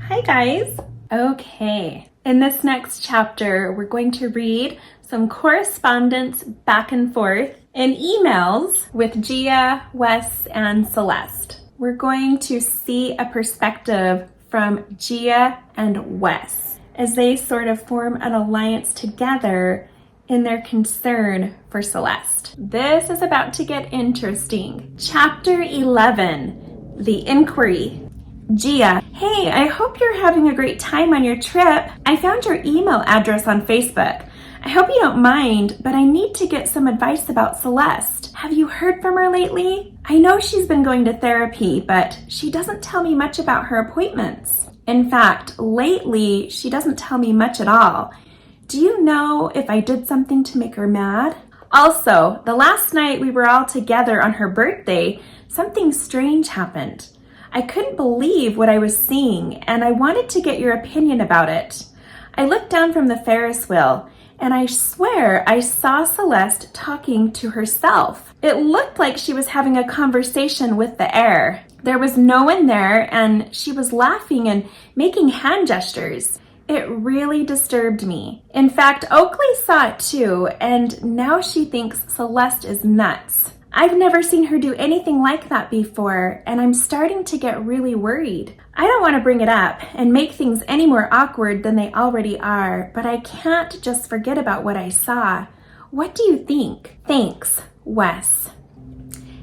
Hi guys! Okay, in this next chapter, we're going to read some correspondence back and forth in emails with Gia, Wes, and Celeste. We're going to see a perspective from Gia and Wes as they sort of form an alliance together in their concern for Celeste. This is about to get interesting. Chapter 11, The Inquiry. Gia, hey, I hope you're having a great time on your trip. I found your email address on Facebook. I hope you don't mind, but I need to get some advice about Celeste. Have you heard from her lately? I know she's been going to therapy, but she doesn't tell me much about her appointments. In fact, lately, she doesn't tell me much at all. Do you know if I did something to make her mad? Also, the last night we were all together on her birthday, something strange happened. I couldn't believe what I was seeing, and I wanted to get your opinion about it. I looked down from the Ferris wheel, and I swear I saw Celeste talking to herself. It looked like she was having a conversation with the air. There was no one there, and she was laughing and making hand gestures. It really disturbed me. In fact, Oakley saw it too, and now she thinks Celeste is nuts. I've never seen her do anything like that before, and I'm starting to get really worried. I don't want to bring it up and make things any more awkward than they already are, but I can't just forget about what I saw. What do you think? Thanks, Wes.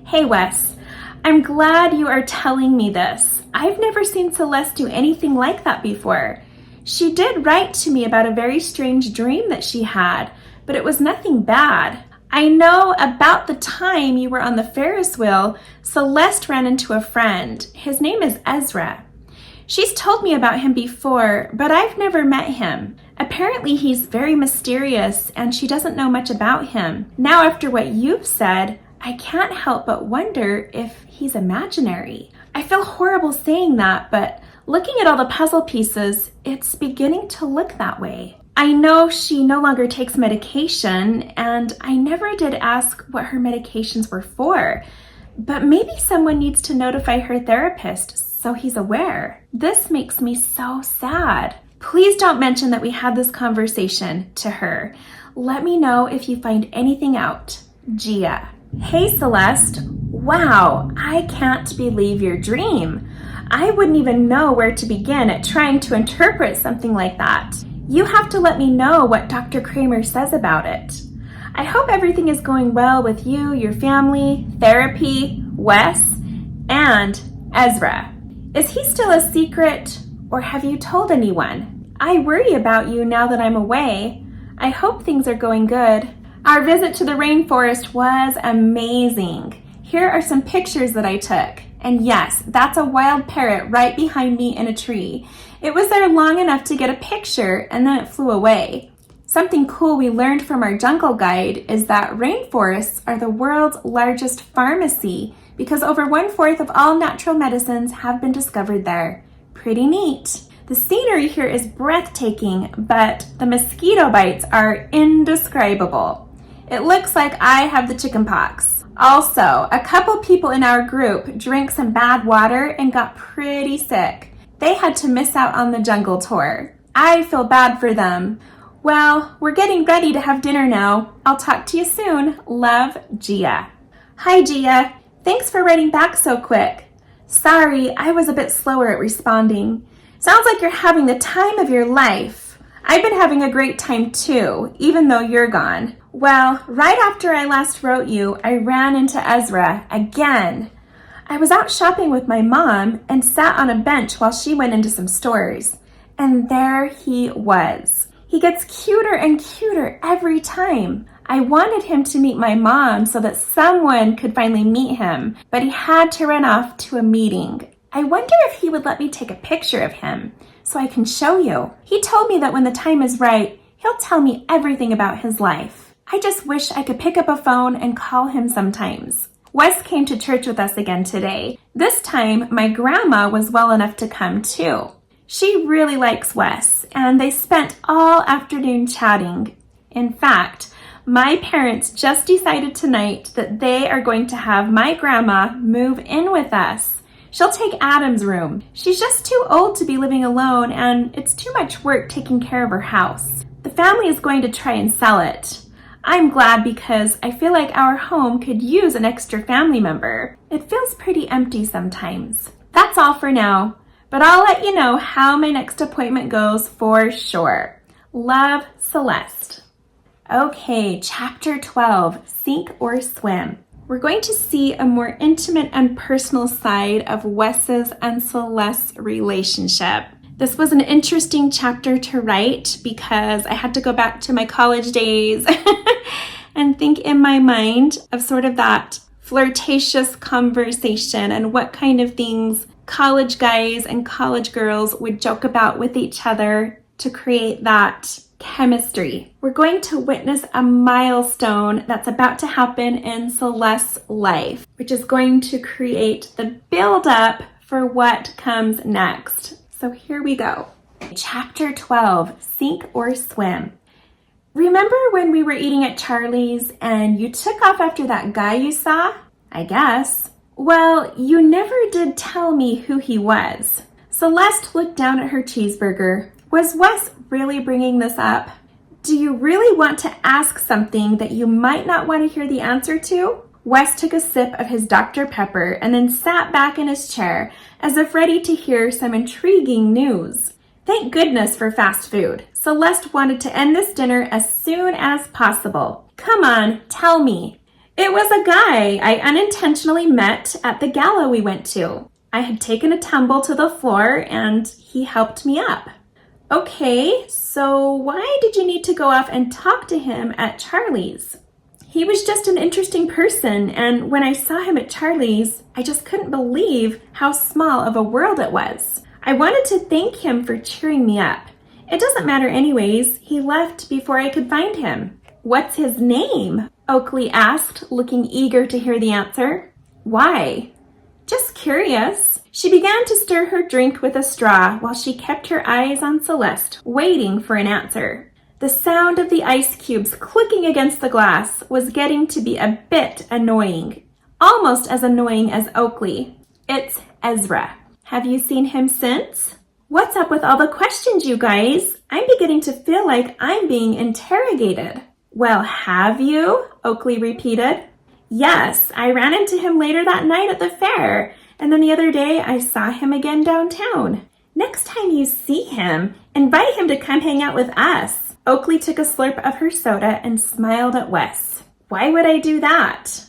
Hey, Wes. I'm glad you are telling me this. I've never seen Celeste do anything like that before. She did write to me about a very strange dream that she had, but it was nothing bad. I know about the time you were on the Ferris wheel, Celeste ran into a friend. His name is Ezra. She's told me about him before, but I've never met him. Apparently he's very mysterious and she doesn't know much about him. Now after what you've said, I can't help but wonder if he's imaginary. I feel horrible saying that, but looking at all the puzzle pieces, it's beginning to look that way. I know she no longer takes medication, and I never did ask what her medications were for, but maybe someone needs to notify her therapist so he's aware. This makes me so sad. Please don't mention that we had this conversation to her. Let me know if you find anything out. Gia. Hey, Celeste. Wow, I can't believe your dream. I wouldn't even know where to begin at trying to interpret something like that. You have to let me know what Dr. Kramer says about it. I hope everything is going well with you, your family, therapy, Wes, and Ezra. Is he still a secret, or have you told anyone? I worry about you now that I'm away. I hope things are going good. Our visit to the rainforest was amazing. Here are some pictures that I took. And yes, that's a wild parrot right behind me in a tree. It was there long enough to get a picture and then it flew away. Something cool we learned from our jungle guide is that rainforests are the world's largest pharmacy because over 1/4 of all natural medicines have been discovered there. Pretty neat. The scenery here is breathtaking, but the mosquito bites are indescribable. It looks like I have the chicken pox. Also, a couple people in our group drank some bad water and got pretty sick. They had to miss out on the jungle tour. I feel bad for them. Well, we're getting ready to have dinner now. I'll talk to you soon. Love, Gia. Hi, Gia. Thanks for writing back so quick. Sorry, I was a bit slower at responding. Sounds like you're having the time of your life. I've been having a great time too, even though you're gone. Well, right after I last wrote you, I ran into Ezra again. I was out shopping with my mom and sat on a bench while she went into some stores. And there he was. He gets cuter and cuter every time. I wanted him to meet my mom so that someone could finally meet him, but he had to run off to a meeting. I wonder if he would let me take a picture of him so I can show you. He told me that when the time is right, he'll tell me everything about his life. I just wish I could pick up a phone and call him sometimes. Wes came to church with us again today. This time, my grandma was well enough to come too. She really likes Wes, and they spent all afternoon chatting. In fact, my parents just decided tonight that they are going to have my grandma move in with us. She'll take Adam's room. She's just too old to be living alone, and it's too much work taking care of her house. The family is going to try and sell it. I'm glad because I feel like our home could use an extra family member. It feels pretty empty sometimes. That's all for now, but I'll let you know how my next appointment goes for sure. Love, Celeste. Okay, chapter 12, Sink or Swim. We're going to see a more intimate and personal side of Wes's and Celeste's relationship. This was an interesting chapter to write because I had to go back to my college days and think in my mind of sort of that flirtatious conversation and what kind of things college guys and college girls would joke about with each other to create that chemistry. We're going to witness a milestone that's about to happen in Celeste's life, which is going to create the build-up for what comes next. So here we go. Chapter 12, Sink or Swim. Remember when we were eating at Charlie's and you took off after that guy you saw? I guess. Well, you never did tell me who he was. Celeste looked down at her cheeseburger. Was Wes really bringing this up? Do you really want to ask something that you might not want to hear the answer to? Wes took a sip of his Dr. Pepper and then sat back in his chair as if ready to hear some intriguing news. Thank goodness for fast food. Celeste wanted to end this dinner as soon as possible. Come on, tell me. It was a guy I unintentionally met at the gala we went to. I had taken a tumble to the floor and he helped me up. Okay, so why did you need to go off and talk to him at Charlie's? He was just an interesting person, and when I saw him at Charlie's, I just couldn't believe how small of a world it was. I wanted to thank him for cheering me up. It doesn't matter anyways, he left before I could find him. What's his name? Oakley asked, looking eager to hear the answer. Why? Just curious. She began to stir her drink with a straw while she kept her eyes on Celeste, waiting for an answer. The sound of the ice cubes clicking against the glass was getting to be a bit annoying. Almost as annoying as Oakley. It's Ezra. Have you seen him since? What's up with all the questions, you guys? I'm beginning to feel like I'm being interrogated. Well, have you? Oakley repeated. Yes, I ran into him later that night at the fair, and then the other day I saw him again downtown. Next time you see him, invite him to come hang out with us. Oakley took a slurp of her soda and smiled at Wes. Why would I do that?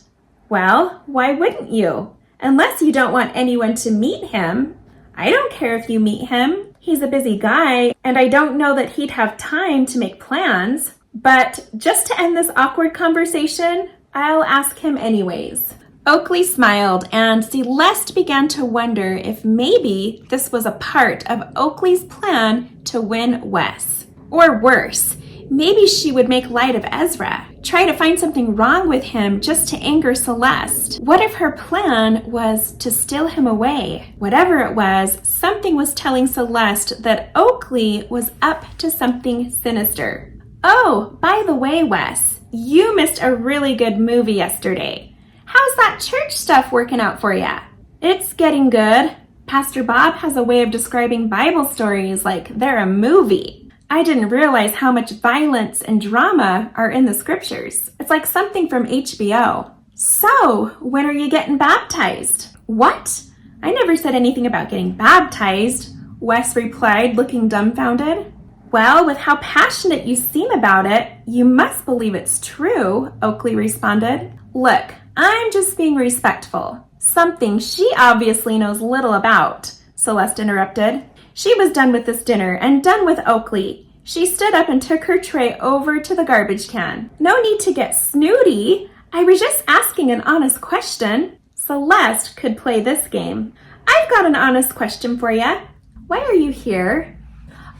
Well, why wouldn't you? Unless you don't want anyone to meet him. I don't care if you meet him. He's a busy guy, and I don't know that he'd have time to make plans. But just to end this awkward conversation, I'll ask him anyways. Oakley smiled, and Celeste began to wonder if maybe this was a part of Oakley's plan to win Wes. Or worse, maybe she would make light of Ezra, try to find something wrong with him just to anger Celeste. What if her plan was to steal him away? Whatever it was, something was telling Celeste that Oakley was up to something sinister. Oh, by the way, Wes, you missed a really good movie yesterday. How's that church stuff working out for ya? It's getting good. Pastor Bob has a way of describing Bible stories like they're a movie. I didn't realize how much violence and drama are in the scriptures. It's like something from HBO. So, when are you getting baptized? What? I never said anything about getting baptized, Wes replied, looking dumbfounded. Well, with how passionate you seem about it, you must believe it's true, Oakley responded. Look, I'm just being respectful. Something she obviously knows little about, Celeste interrupted. She was done with this dinner and done with Oakley. She stood up and took her tray over to the garbage can. No need to get snooty. I was just asking an honest question. Celeste could play this game. I've got an honest question for you. Why are you here?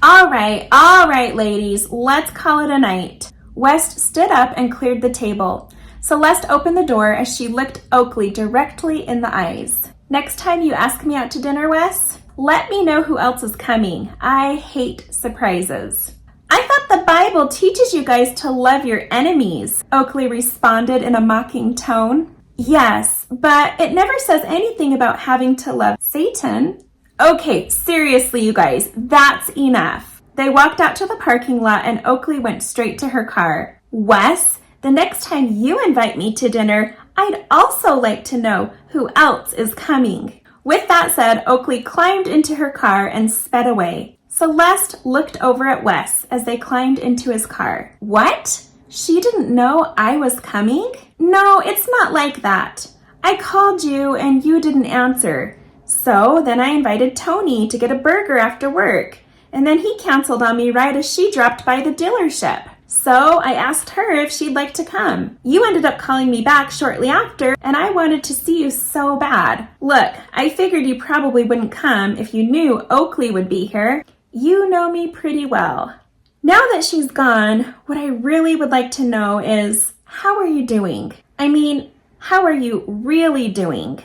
All right, ladies, let's call it a night. Wes stood up and cleared the table. Celeste opened the door as she looked Oakley directly in the eyes. Next time you ask me out to dinner, Wes, let me know who else is coming. I hate surprises. I thought the Bible teaches you guys to love your enemies, Oakley responded in a mocking tone. Yes, but it never says anything about having to love Satan. Okay, seriously, you guys, that's enough. They walked out to the parking lot and Oakley went straight to her car. Wes, the next time you invite me to dinner, I'd also like to know who else is coming. With that said, Oakley climbed into her car and sped away. Celeste looked over at Wes as they climbed into his car. What? She didn't know I was coming? No, it's not like that. I called you and you didn't answer. So then I invited Tony to get a burger after work. And then he canceled on me right as she dropped by the dealership. So I asked her if she'd like to come. You ended up calling me back shortly after, and I wanted to see you so bad. Look, I figured you probably wouldn't come if you knew Oakley would be here. You know me pretty well. Now that she's gone, what I really would like to know is, how are you doing? I mean, how are you really doing?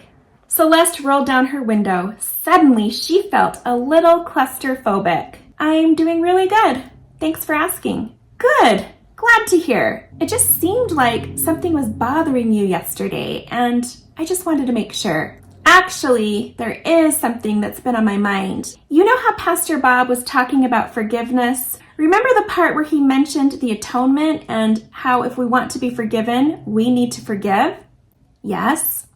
Celeste rolled down her window. Suddenly, she felt a little claustrophobic. I'm doing really good. Thanks for asking. Good. Glad to hear. It just seemed like something was bothering you yesterday, and I just wanted to make sure. Actually, there is something that's been on my mind. You know how Pastor Bob was talking about forgiveness? Remember the part where he mentioned the atonement and how if we want to be forgiven, we need to forgive? Yes.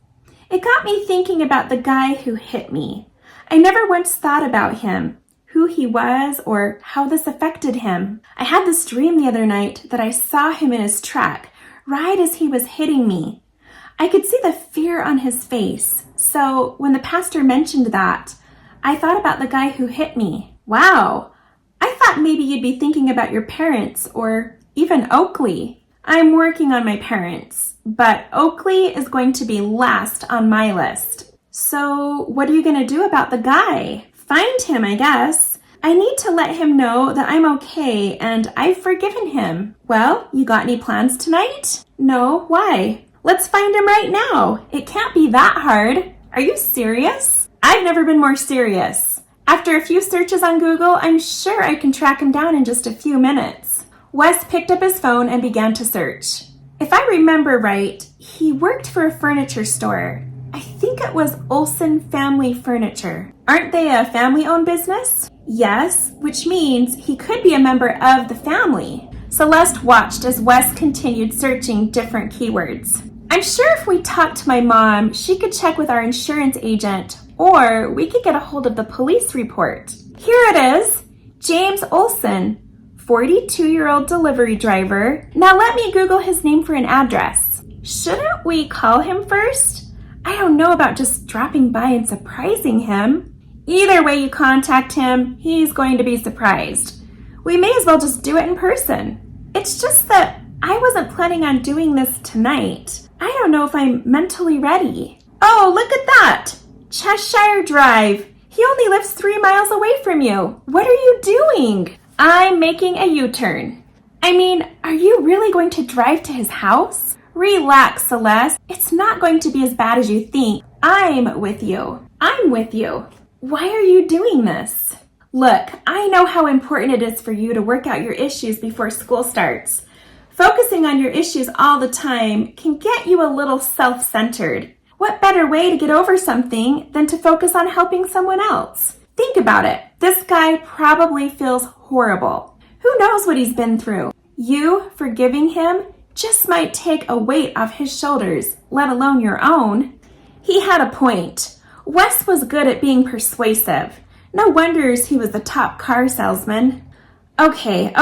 It got me thinking about the guy who hit me. I never once thought about him, who he was, or how this affected him. I had this dream the other night that I saw him in his truck, right as he was hitting me. I could see the fear on his face. So when the pastor mentioned that, I thought about the guy who hit me. Wow. I thought maybe you'd be thinking about your parents or even Oakley. I'm working on my parents, but Oakley is going to be last on my list. So what are you going to do about the guy? Find him, I guess. I need to let him know that I'm okay and I've forgiven him. Well, you got any plans tonight? No, why? Let's find him right now. It can't be that hard. Are you serious? I've never been more serious. After a few searches on Google, I'm sure I can track him down in just a few minutes. Wes picked up his phone and began to search. If I remember right, he worked for a furniture store. I think it was Olsen Family Furniture. Aren't they a family-owned business? Yes, which means he could be a member of the family. Celeste watched as Wes continued searching different keywords. I'm sure if we talked to my mom, she could check with our insurance agent, or we could get a hold of the police report. Here it is. James Olsen, 42-year-old delivery driver. Now let me Google his name for an address. Shouldn't we call him first? I don't know about just dropping by and surprising him. Either way you contact him, he's going to be surprised. We may as well just do it in person. It's just that I wasn't planning on doing this tonight. I don't know if I'm mentally ready. Oh, look at that! Cheshire Drive. He only lives 3 miles away from you. What are you doing? I'm making a U-turn. I mean, are you really going to drive to his house? Relax, Celeste. It's not going to be as bad as you think. I'm with you. I'm with you. Why are you doing this? Look, I know how important it is for you to work out your issues before school starts. Focusing on your issues all the time can get you a little self-centered. What better way to get over something than to focus on helping someone else? Think about it. This guy probably feels horrible. Who knows what he's been through? You forgiving him just might take a weight off his shoulders, let alone your own. He had a point. Wes was good at being persuasive. No wonders he was the top car salesman. Okay.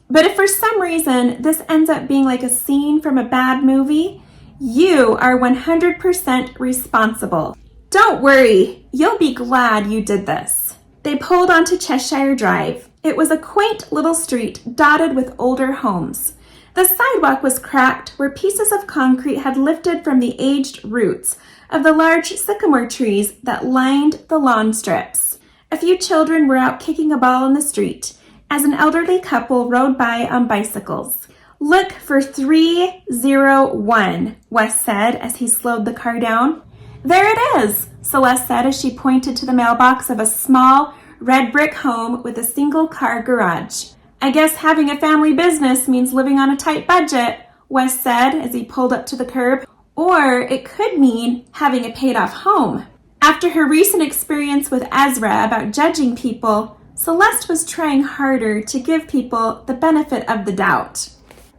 But if for some reason this ends up being like a scene from a bad movie, you are 100% responsible. Don't worry, you'll be glad you did this. They pulled onto Cheshire Drive. It was a quaint little street dotted with older homes. The sidewalk was cracked where pieces of concrete had lifted from the aged roots of the large sycamore trees that lined the lawn strips. A few children were out kicking a ball in the street as an elderly couple rode by on bicycles. Look for 301, Wes said as he slowed the car down. There it is, Celeste said as she pointed to the mailbox of a small red brick home with a single car garage. I guess having a family business means living on a tight budget, Wes said as he pulled up to the curb. Or it could mean having a paid-off home. After her recent experience with Ezra about judging people, Celeste was trying harder to give people the benefit of the doubt.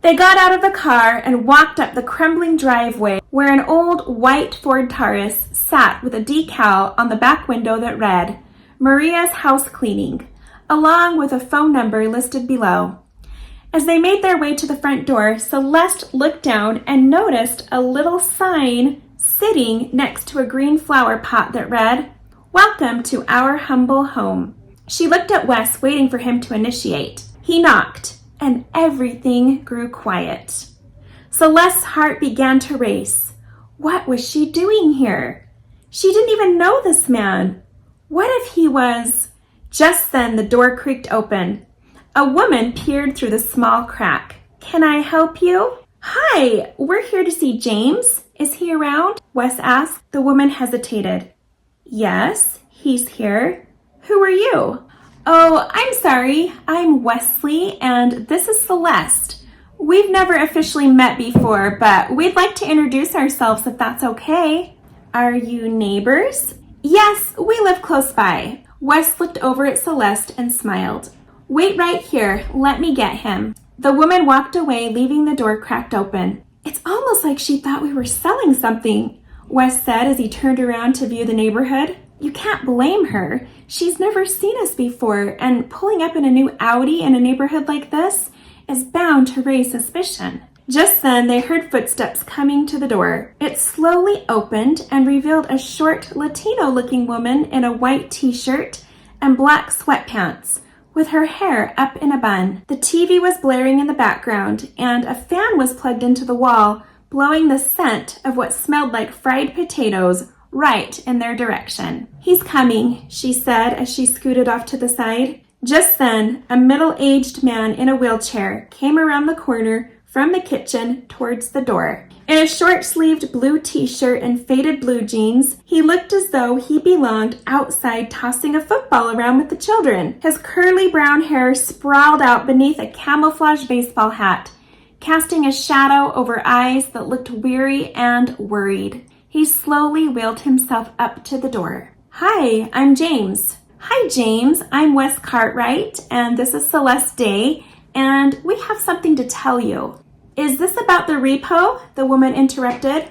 They got out of the car and walked up the crumbling driveway where an old white Ford Taurus sat with a decal on the back window that read, Maria's House Cleaning, along with a phone number listed below. As they made their way to the front door, Celeste looked down and noticed a little sign sitting next to a green flower pot that read, Welcome to our humble home. She looked at Wes, waiting for him to initiate. He knocked, and everything grew quiet. Celeste's heart began to race. What was she doing here? She didn't even know this man. What if he was... Just then, the door creaked open. A woman peered through the small crack. Can I help you? Hi, we're here to see James. Is he around? Wes asked. The woman hesitated. Yes, he's here. Who are you? Oh, I'm sorry. I'm Wesley, and this is Celeste. We've never officially met before, but we'd like to introduce ourselves if that's okay. Are you neighbors? Yes, we live close by. Wes looked over at Celeste and smiled. Wait right here. Let me get him. The woman walked away, leaving the door cracked open. It's almost like she thought we were selling something, Wes said as he turned around to view the neighborhood. You can't blame her. She's never seen us before, and pulling up in a new Audi in a neighborhood like this is bound to raise suspicion. Just then, they heard footsteps coming to the door. It slowly opened and revealed a short, Latino-looking woman in a white t-shirt and black sweatpants, with her hair up in a bun. The TV was blaring in the background, and a fan was plugged into the wall, blowing the scent of what smelled like fried potatoes right in their direction. He's coming, she said as she scooted off to the side. Just then, a middle-aged man in a wheelchair came around the corner from the kitchen towards the door. In a short-sleeved blue t-shirt and faded blue jeans, he looked as though he belonged outside tossing a football around with the children. His curly brown hair sprawled out beneath a camouflage baseball hat, casting a shadow over eyes that looked weary and worried. He slowly wheeled himself up to the door. Hi, I'm James. Hi, James. I'm Wes Cartwright, and this is Celeste Day, and we have something to tell you. Is this about the repo? The woman interrupted.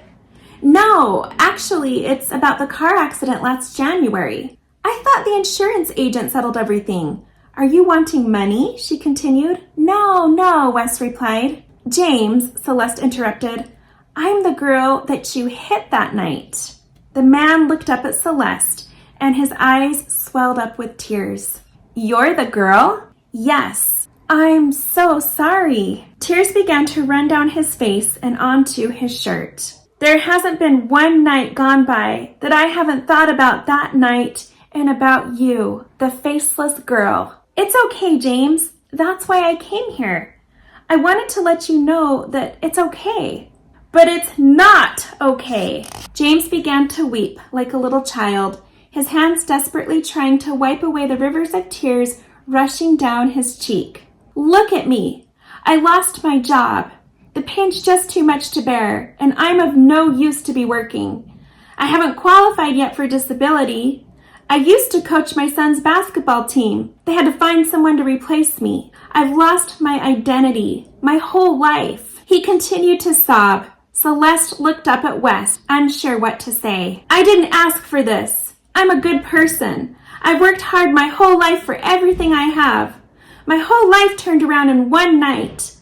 No, actually, it's about the car accident last January. I thought the insurance agent settled everything. Are you wanting money? She continued. No, Wes replied. James, Celeste interrupted. I'm the girl that you hit that night. The man looked up at Celeste, and his eyes swelled up with tears. You're the girl? Yes. I'm so sorry. Tears began to run down his face and onto his shirt. There hasn't been one night gone by that I haven't thought about that night and about you, the faceless girl. It's okay, James. That's why I came here. I wanted to let you know that it's okay. But it's not okay. James began to weep like a little child, his hands desperately trying to wipe away the rivers of tears rushing down his cheek. Look at me. I lost my job. The pain's just too much to bear, and I'm of no use to be working. I haven't qualified yet for disability. I used to coach my son's basketball team. They had to find someone to replace me. I've lost my identity, my whole life. He continued to sob. Celeste looked up at Wes, unsure what to say. I didn't ask for this. I'm a good person. I've worked hard my whole life for everything I have. My whole life turned around in one night.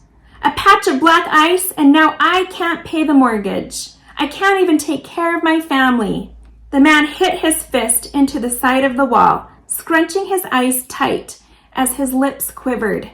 A patch of black ice, and now I can't pay the mortgage. I can't even take care of my family. The man hit his fist into the side of the wall, scrunching his eyes tight as his lips quivered.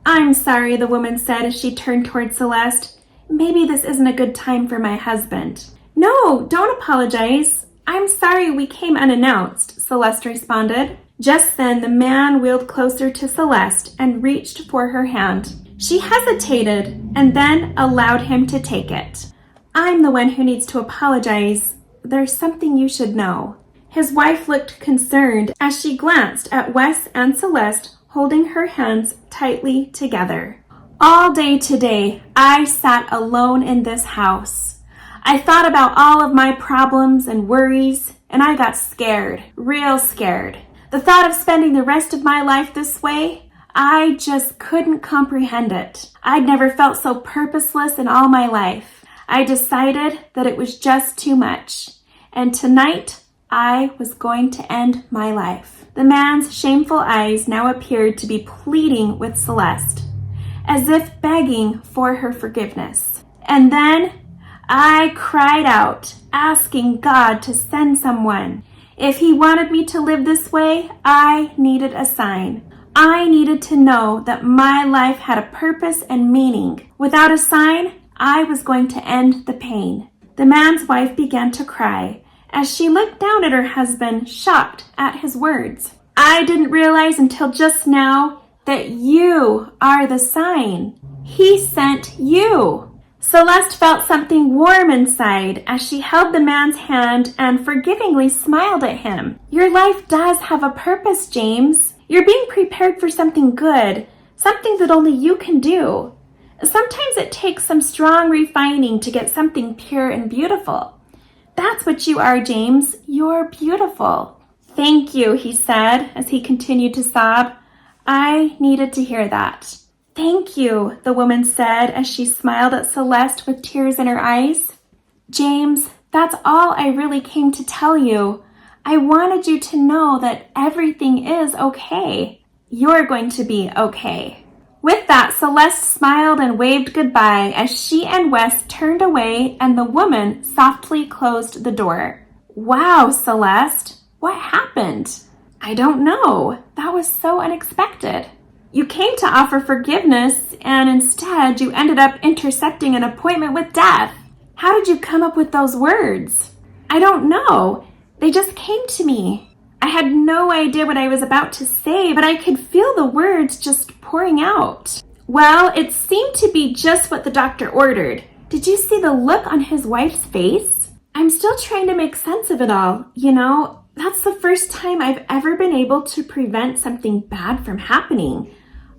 I'm sorry, the woman said as she turned toward Celeste. Maybe this isn't a good time for my husband. No, don't apologize. I'm sorry we came unannounced, Celeste responded. Just then, the man wheeled closer to Celeste and reached for her hand. She hesitated and then allowed him to take it. I'm the one who needs to apologize. There's something you should know. His wife looked concerned as she glanced at Wes and Celeste holding her hands tightly together. All day today, I sat alone in this house. I thought about all of my problems and worries, and I got scared, real scared. The thought of spending the rest of my life this way, I just couldn't comprehend it. I'd never felt so purposeless in all my life. I decided that it was just too much. And tonight, I was going to end my life. The man's shameful eyes now appeared to be pleading with Celeste, as if begging for her forgiveness. And then I cried out, asking God to send someone. If he wanted me to live this way, I needed a sign. I needed to know that my life had a purpose and meaning. Without a sign, I was going to end the pain. The man's wife began to cry as she looked down at her husband, shocked at his words. I didn't realize until just now that you are the sign. He sent you. Celeste felt something warm inside as she held the man's hand and forgivingly smiled at him. Your life does have a purpose, James. You're being prepared for something good, something that only you can do. Sometimes it takes some strong refining to get something pure and beautiful. That's what you are, James. You're beautiful. Thank you, he said as he continued to sob. I needed to hear that. Thank you, the woman said as she smiled at Celeste with tears in her eyes. James, that's all I really came to tell you. I wanted you to know that everything is okay. You're going to be okay. With that, Celeste smiled and waved goodbye as she and Wes turned away and the woman softly closed the door. Wow, Celeste, what happened? I don't know. That was so unexpected. You came to offer forgiveness and instead you ended up intercepting an appointment with death. How did you come up with those words? I don't know. They just came to me. I had no idea what I was about to say, but I could feel the words just pouring out. Well, it seemed to be just what the doctor ordered. Did you see the look on his wife's face? I'm still trying to make sense of it all. You know, that's the first time I've ever been able to prevent something bad from happening.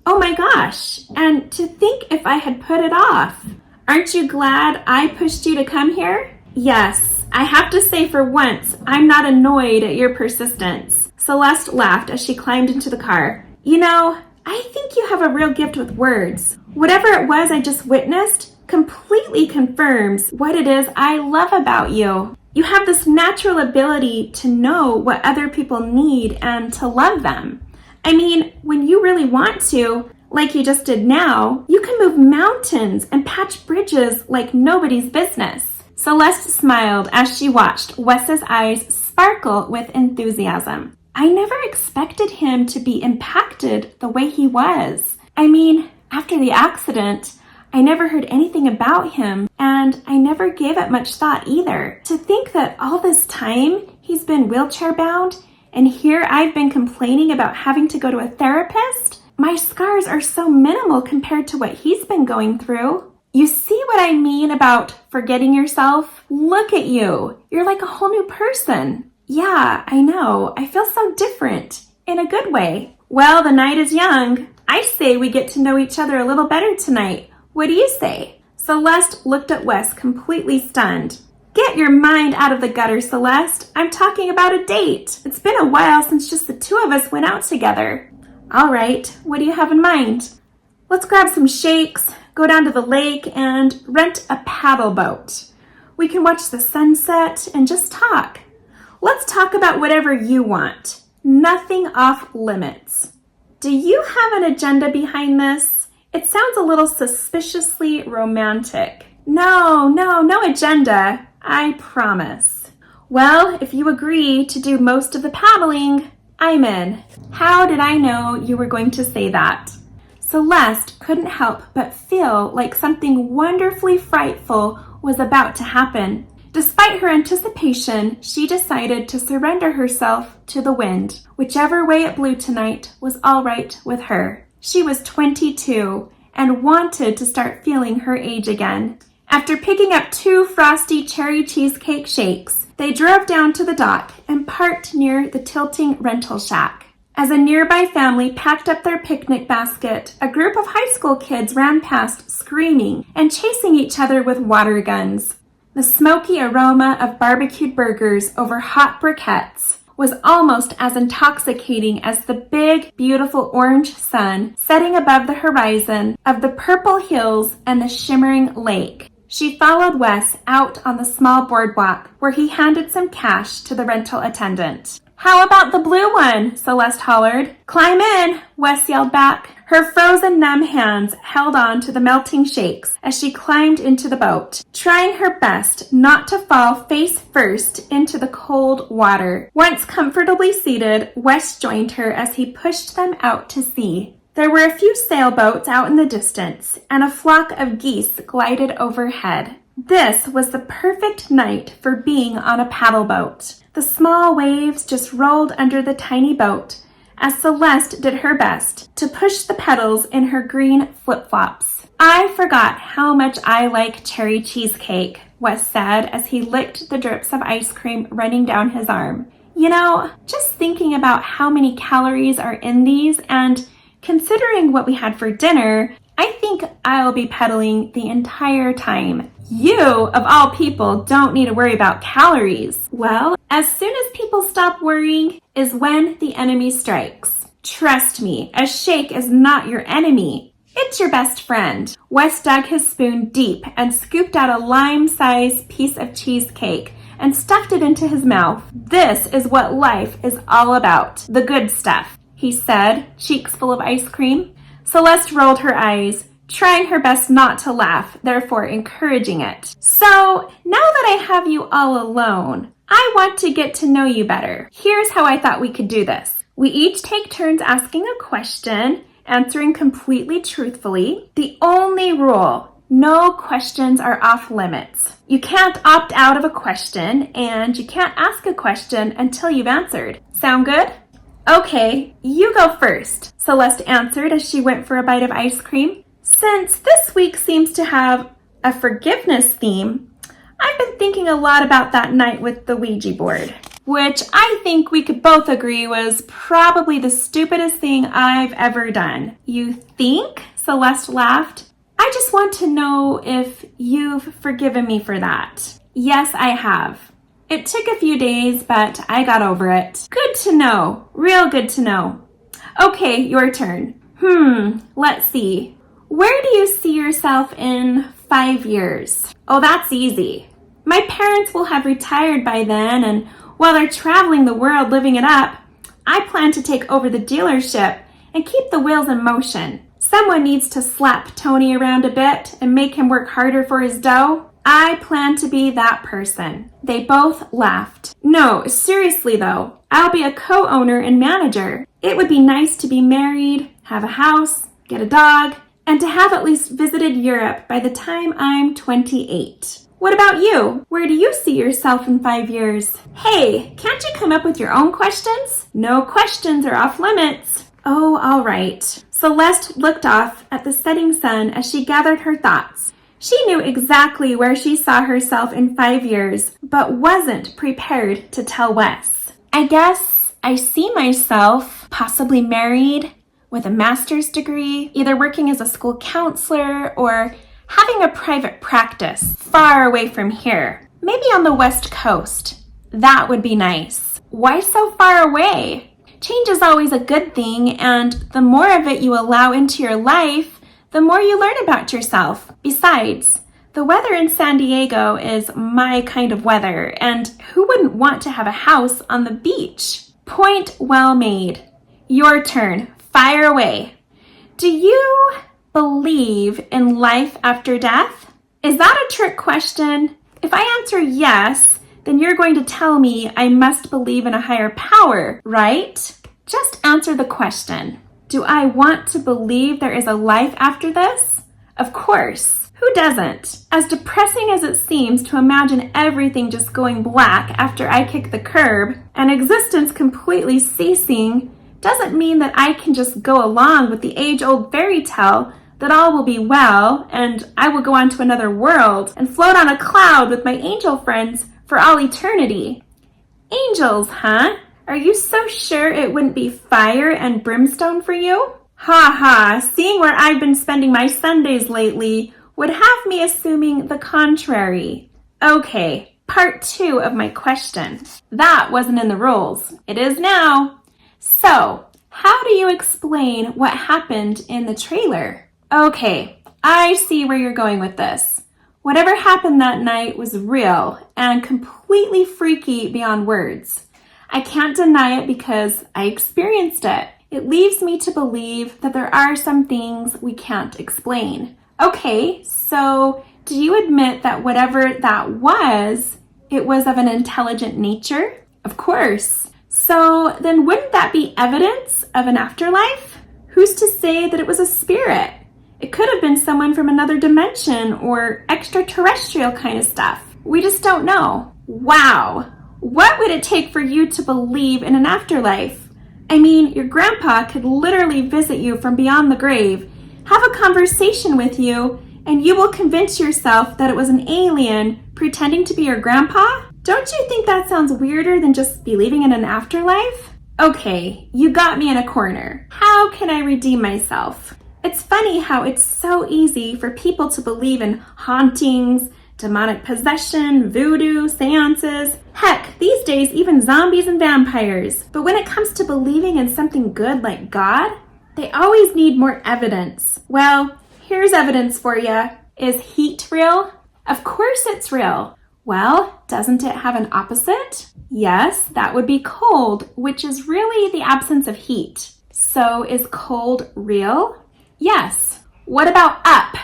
Oh my gosh, and to think if I had put it off. Aren't you glad I pushed you to come here? Yes. I have to say for once, I'm not annoyed at your persistence. Celeste laughed as she climbed into the car. You know, I think you have a real gift with words. Whatever it was I just witnessed completely confirms what it is I love about you. You have this natural ability to know what other people need and to love them. I mean, when you really want to, like you just did now, you can move mountains and patch bridges like nobody's business. Celeste smiled as she watched Wes's eyes sparkle with enthusiasm. I never expected him to be impacted the way he was. I mean, after the accident, I never heard anything about him, and I never gave it much thought either. To think that all this time he's been wheelchair-bound, and here I've been complaining about having to go to a therapist? My scars are so minimal compared to what he's been going through. You see what I mean about forgetting yourself? Look at you. You're like a whole new person. Yeah, I know. I feel so different in a good way. Well, the night is young. I say we get to know each other a little better tonight. What do you say? Celeste looked at Wes completely stunned. Get your mind out of the gutter, Celeste. I'm talking about a date. It's been a while since just the two of us went out together. All right, what do you have in mind? Let's grab some shakes, go down to the lake, and rent a paddle boat. We can watch the sunset and just talk. Let's talk about whatever you want. Nothing off limits. Do you have an agenda behind this? It sounds a little suspiciously romantic. No agenda. I promise. Well, if you agree to do most of the paddling, I'm in. How did I know you were going to say that? Celeste couldn't help but feel like something wonderfully frightful was about to happen. Despite her anticipation, she decided to surrender herself to the wind. Whichever way it blew tonight was all right with her. She was 22 and wanted to start feeling her age again. After picking up 2 frosty cherry cheesecake shakes, they drove down to the dock and parked near the tilting rental shack. As a nearby family packed up their picnic basket, a group of high school kids ran past screaming and chasing each other with water guns. The smoky aroma of barbecued burgers over hot briquettes was almost as intoxicating as the big, beautiful orange sun setting above the horizon of the purple hills and the shimmering lake. She followed Wes out on the small boardwalk where he handed some cash to the rental attendant. "How about the blue one?" Celeste hollered. "Climb in," Wes yelled back. Her frozen numb hands held on to the melting shakes as she climbed into the boat, trying her best not to fall face first into the cold water. Once comfortably seated, Wes joined her as he pushed them out to sea. There were a few sailboats out in the distance, and a flock of geese glided overhead. This was the perfect night for being on a paddle boat. The small waves just rolled under the tiny boat as Celeste did her best to push the pedals in her green flip-flops. "I forgot how much I like cherry cheesecake," Wes said as he licked the drips of ice cream running down his arm. "You know, just thinking about how many calories are in these and considering what we had for dinner, I think I'll be pedaling the entire time." "You, of all people, don't need to worry about calories." "Well, as soon as people stop worrying is when the enemy strikes. Trust me, a shake is not your enemy. It's your best friend." Wes dug his spoon deep and scooped out a lime-sized piece of cheesecake and stuffed it into his mouth. "This is what life is all about, the good stuff," he said, cheeks full of ice cream. Celeste rolled her eyes, trying her best not to laugh, therefore encouraging it. "So, now that I have you all alone, I want to get to know you better. Here's how I thought we could do this. We each take turns asking a question, answering completely truthfully. The only rule, no questions are off limits. You can't opt out of a question, and you can't ask a question until you've answered. Sound good?" "Okay, you go first," Celeste answered as she went for a bite of ice cream. "Since this week seems to have a forgiveness theme, I've been thinking a lot about that night with the Ouija board, which I think we could both agree was probably the stupidest thing I've ever done." "You think?" Celeste laughed. "I just want to know if you've forgiven me for that." "Yes, I have. It took a few days, but I got over it." "Good to know. Real good to know. Okay, your turn. Let's see. Where do you see yourself in 5 years?" "Oh, that's easy. My parents will have retired by then, and while they're traveling the world living it up, I plan to take over the dealership and keep the wheels in motion. Someone needs to slap Tony around a bit and make him work harder for his dough. I plan to be that person." They both laughed. "No, seriously though, I'll be a co-owner and manager. It would be nice to be married, have a house, get a dog, and to have at least visited Europe by the time I'm 28. What about you? Where do you see yourself in 5 years? Hey, can't you come up with your own questions? No questions are off limits." "Oh, all right." Celeste looked off at the setting sun as she gathered her thoughts. She knew exactly where she saw herself in 5 years, but wasn't prepared to tell Wes. "I guess I see myself possibly married with a master's degree, either working as a school counselor or having a private practice far away from here. Maybe on the West Coast. That would be nice." "Why so far away?" "Change is always a good thing, and the more of it you allow into your life, the more you learn about yourself. Besides, the weather in San Diego is my kind of weather, and who wouldn't want to have a house on the beach?" "Point well made. Your turn. Fire away." "Do you believe in life after death?" "Is that a trick question? If I answer yes, then you're going to tell me I must believe in a higher power, right? Just answer the question. Do I want to believe there is a life after this? Of course. Who doesn't? As depressing as it seems to imagine everything just going black after I kick the curb and existence completely ceasing, doesn't mean that I can just go along with the age-old fairy tale that all will be well and I will go on to another world and float on a cloud with my angel friends for all eternity. Angels, huh? Are you so sure it wouldn't be fire and brimstone for you? Ha ha, seeing where I've been spending my Sundays lately would have me assuming the contrary. Okay, part 2 of my question. That wasn't in the rules. It is now. So, how do you explain what happened in the trailer? Okay, I see where you're going with this. Whatever happened that night was real and completely freaky beyond words. I can't deny it because I experienced it. It leaves me to believe that there are some things we can't explain. Okay, so do you admit that whatever that was, it was of an intelligent nature? Of course. So then wouldn't that be evidence of an afterlife? Who's to say that it was a spirit? It could have been someone from another dimension or extraterrestrial kind of stuff. We just don't know. Wow. What would it take for you to believe in an afterlife? I mean, your grandpa could literally visit you from beyond the grave, have a conversation with you, and you will convince yourself that it was an alien pretending to be your grandpa? Don't you think that sounds weirder than just believing in an afterlife? Okay, you got me in a corner. How can I redeem myself? It's funny how it's so easy for people to believe in hauntings, demonic possession, voodoo, seances. Heck, these days even zombies and vampires. But when it comes to believing in something good like God, they always need more evidence. Well, here's evidence for you. Is heat real? Of course it's real. Well, doesn't it have an opposite? Yes, that would be cold, which is really the absence of heat. So is cold real? Yes. What about up?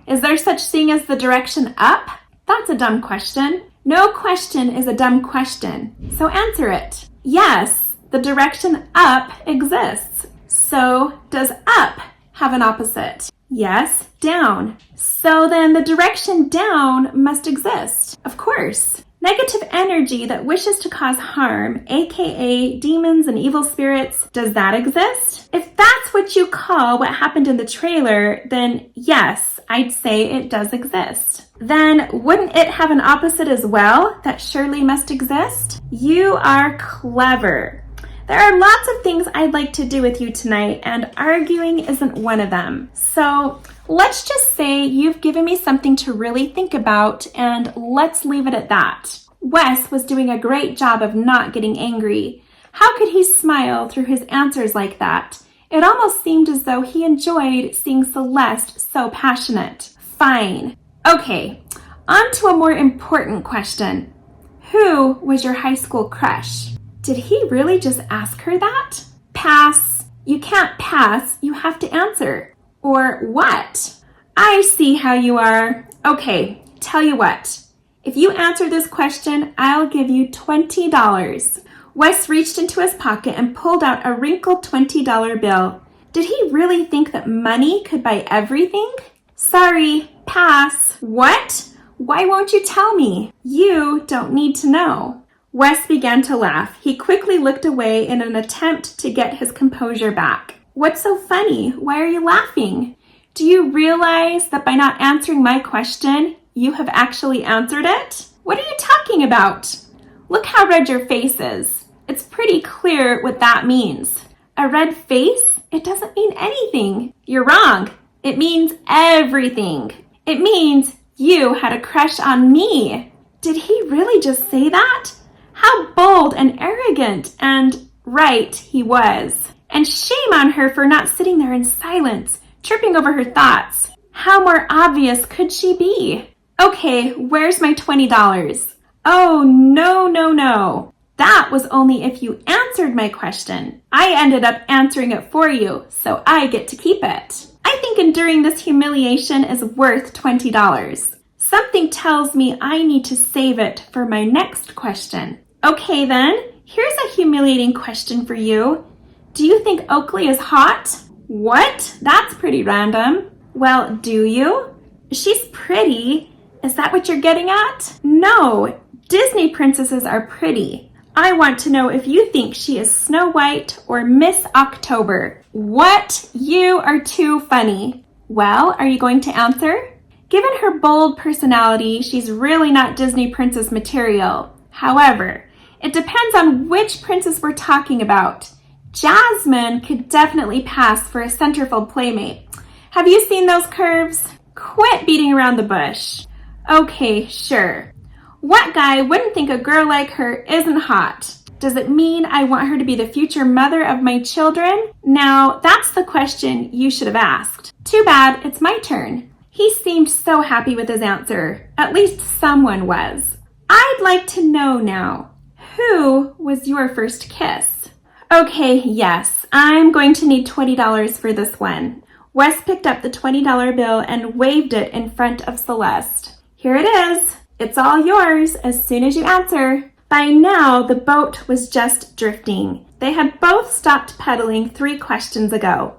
Is there such thing as the direction up? That's a dumb question. No question is a dumb question, so answer it. Yes, the direction up exists. So does up have an opposite? Yes, down. So then the direction down must exist. Of course. Negative energy that wishes to cause harm, aka demons and evil spirits, does that exist? If that's what you call what happened in the trailer, then yes, I'd say it does exist. Then wouldn't it have an opposite as well that surely must exist? You are clever. There are lots of things I'd like to do with you tonight, and arguing isn't one of them. So let's just say you've given me something to really think about, and let's leave it at that. Wes was doing a great job of not getting angry. How could he smile through his answers like that? It almost seemed as though he enjoyed seeing Celeste so passionate. Fine. Okay, on to a more important question. Who was your high school crush? Did he really just ask her that? Pass. You can't pass, you have to answer. Or what? I see how you are. Okay, tell you what. If you answer this question, I'll give you $20. Wes reached into his pocket and pulled out a wrinkled $20 bill. Did he really think that money could buy everything? Sorry, pass. What? Why won't you tell me? You don't need to know. Wes began to laugh. He quickly looked away in an attempt to get his composure back. What's so funny? Why are you laughing? Do you realize that by not answering my question, you have actually answered it? What are you talking about? Look how red your face is. It's pretty clear what that means. A red face? It doesn't mean anything. You're wrong. It means everything. It means you had a crush on me. Did he really just say that? How bold and arrogant and right he was. And shame on her for not sitting there in silence, tripping over her thoughts. How more obvious could she be? Okay, where's my $20? Oh, no. That was only if you answered my question. I ended up answering it for you, so I get to keep it. I think enduring this humiliation is worth $20. Something tells me I need to save it for my next question. Okay then, here's a humiliating question for you. Do you think Oakley is hot? What? That's pretty random. Well, do you? She's pretty. Is that what you're getting at? No, Disney princesses are pretty. I want to know if you think she is Snow White or Miss October. What? You are too funny. Well, are you going to answer? Given her bold personality, she's really not Disney princess material. However, it depends on which princess we're talking about. Jasmine could definitely pass for a centerfold playmate. Have you seen those curves? Quit beating around the bush. Okay, sure. What guy wouldn't think a girl like her isn't hot? Does it mean I want her to be the future mother of my children? Now, that's the question you should have asked. Too bad it's my turn. He seemed so happy with his answer. At least someone was. I'd like to know now, who was your first kiss? Okay, yes, I'm going to need $20 for this one. Wes picked up the $20 bill and waved it in front of Celeste. Here it is. It's all yours as soon as you answer. By now, the boat was just drifting. They had both stopped pedaling 3 questions ago.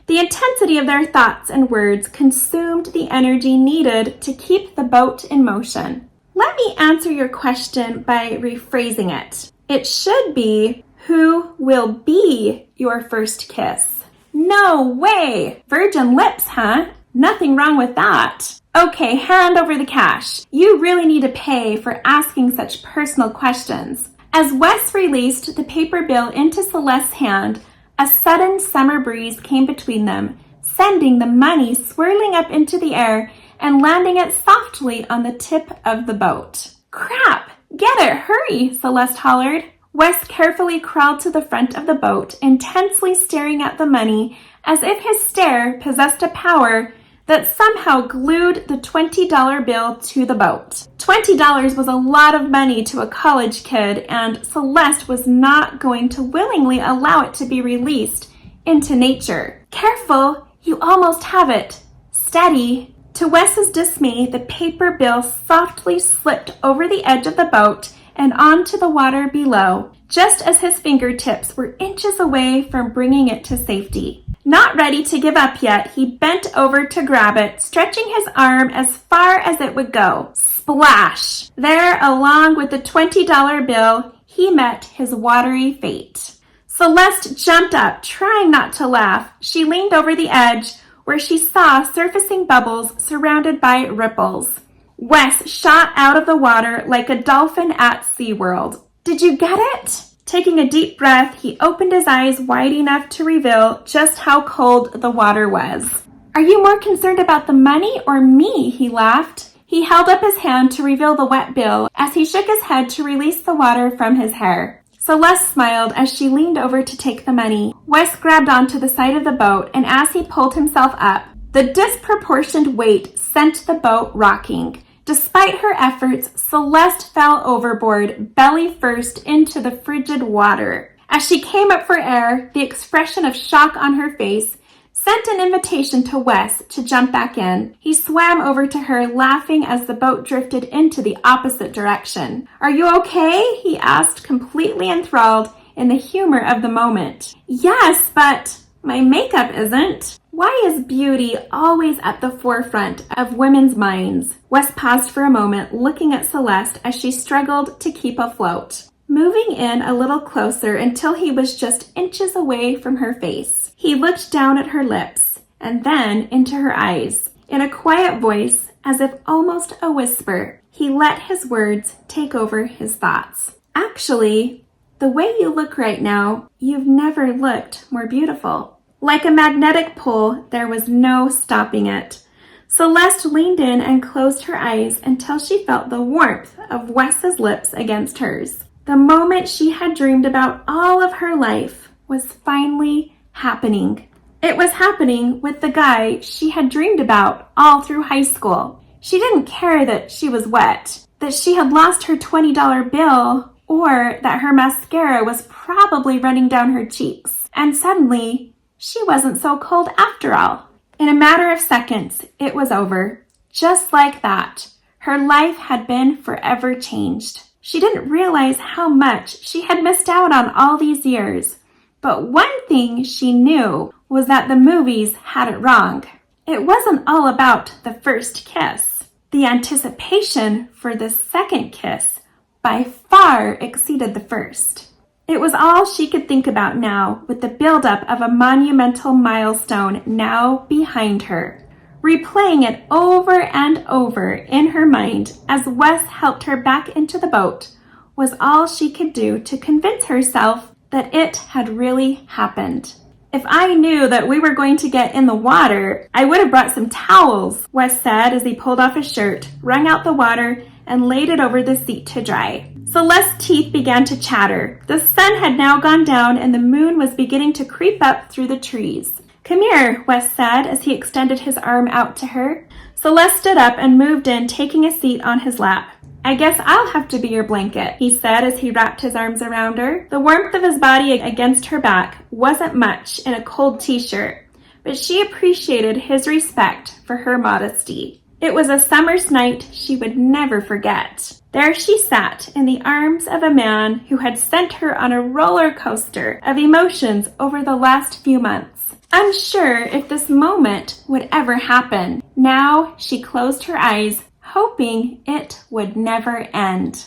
The intensity of their thoughts and words consumed the energy needed to keep the boat in motion. Let me answer your question by rephrasing it. It should be, who will be your first kiss? No way! Virgin lips, huh? Nothing wrong with that. Okay, hand over the cash. You really need to pay for asking such personal questions. As Wes released the paper bill into Celeste's hand, a sudden summer breeze came between them, sending the money swirling up into the air and landing it softly on the tip of the boat. Crap! Get it, hurry, Celeste hollered. Wes carefully crawled to the front of the boat, intensely staring at the money as if his stare possessed a power that somehow glued the $20 bill to the boat. $20 was a lot of money to a college kid, and Celeste was not going to willingly allow it to be released into nature. Careful, you almost have it. Steady. To Wes's dismay, the paper bill softly slipped over the edge of the boat and onto the water below, just as his fingertips were inches away from bringing it to safety. Not ready to give up yet, he bent over to grab it, stretching his arm as far as it would go. Splash! There, along with the $20 bill, he met his watery fate. Celeste jumped up, trying not to laugh. She leaned over the edge, where she saw surfacing bubbles surrounded by ripples. Wes shot out of the water like a dolphin at SeaWorld. Did you get it? Taking a deep breath, he opened his eyes wide enough to reveal just how cold the water was. Are you more concerned about the money or me? He laughed. He held up his hand to reveal the wet bill as he shook his head to release the water from his hair. Celeste smiled as she leaned over to take the money. Wes grabbed onto the side of the boat, and as he pulled himself up, the disproportioned weight sent the boat rocking. Despite her efforts, Celeste fell overboard, belly first into the frigid water. As she came up for air, the expression of shock on her face sent an invitation to Wes to jump back in. He swam over to her, laughing as the boat drifted into the opposite direction. Are you okay? He asked, completely enthralled in the humor of the moment. Yes, but my makeup isn't. Why is beauty always at the forefront of women's minds? Wes paused for a moment, looking at Celeste as she struggled to keep afloat, moving in a little closer until he was just inches away from her face. He looked down at her lips and then into her eyes. In a quiet voice, as if almost a whisper, he let his words take over his thoughts. Actually, the way you look right now, you've never looked more beautiful. Like a magnetic pull, there was no stopping it. Celeste leaned in and closed her eyes until she felt the warmth of Wes's lips against hers. The moment she had dreamed about all of her life was finally happening. It was happening with the guy she had dreamed about all through high school. She didn't care that she was wet, that she had lost her $20 bill, or that her mascara was probably running down her cheeks. And suddenly, she wasn't so cold after all. In a matter of seconds, it was over. Just like that, her life had been forever changed. She didn't realize how much she had missed out on all these years. But one thing she knew was that the movies had it wrong. It wasn't all about the first kiss. The anticipation for the second kiss by far exceeded the first. It was all she could think about now, with the buildup of a monumental milestone now behind her. Replaying it over and over in her mind as Wes helped her back into the boat was all she could do to convince herself that it had really happened. If I knew that we were going to get in the water, I would have brought some towels, Wes said as he pulled off his shirt, wrung out the water, and laid it over the seat to dry. Celeste's teeth began to chatter. The sun had now gone down and the moon was beginning to creep up through the trees. "Come here," Wes said as he extended his arm out to her. Celeste stood up and moved in, taking a seat on his lap. "I guess I'll have to be your blanket," he said as he wrapped his arms around her. The warmth of his body against her back wasn't much in a cold t-shirt, but she appreciated his respect for her modesty. It was a summer's night she would never forget. There she sat in the arms of a man who had sent her on a roller coaster of emotions over the last few months. Unsure if this moment would ever happen, now she closed her eyes, hoping it would never end.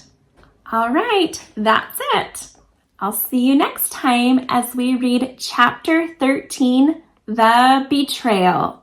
All right, that's it. I'll see you next time as we read Chapter 13, The Betrayal.